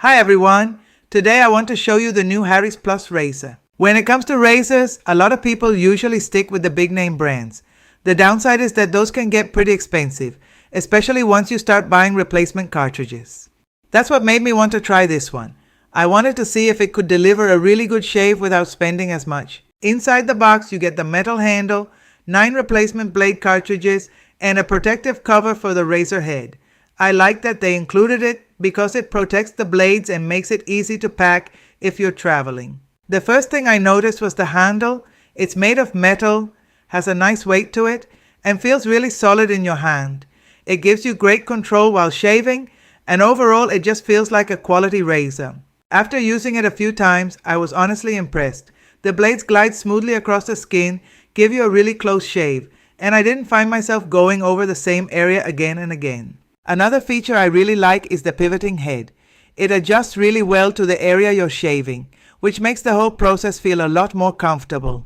Hi everyone! Today I want to show you the new Harry's Plus razor. When it comes to razors, a lot of people usually stick with the big name brands. The downside is that those can get pretty expensive, especially once you start buying replacement cartridges. That's what made me want to try this one. I wanted to see if it could deliver a really good shave without spending as much. Inside the box you get the metal handle, 9 replacement blade cartridges, and a protective cover for the razor head. I like that they included it because it protects the blades and makes it easy to pack if you're traveling. The first thing I noticed was the handle. It's made of metal, has a nice weight to it, and feels really solid in your hand. It gives you great control while shaving, and overall it just feels like a quality razor. After using it a few times, I was honestly impressed. The blades glide smoothly across the skin, give you a really close shave, and I didn't find myself going over the same area again and again. Another feature I really like is the pivoting head. It adjusts really well to the area you're shaving, which makes the whole process feel a lot more comfortable.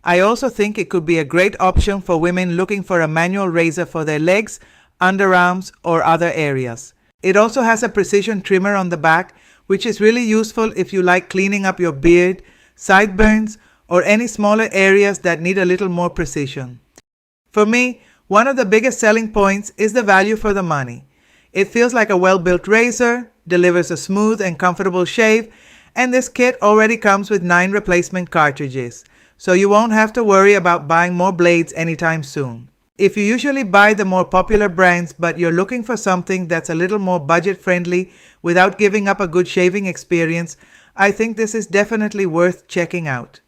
I also think it could be a great option for women looking for a manual razor for their legs, underarms, or other areas. It also has a precision trimmer on the back, which is really useful if you like cleaning up your beard, sideburns, or any smaller areas that need a little more precision. For me, one of the biggest selling points is the value for the money. It feels like a well-built razor, delivers a smooth and comfortable shave, and this kit already comes with 9 replacement cartridges, so you won't have to worry about buying more blades anytime soon. If you usually buy the more popular brands but you're looking for something that's a little more budget-friendly without giving up a good shaving experience, I think this is definitely worth checking out.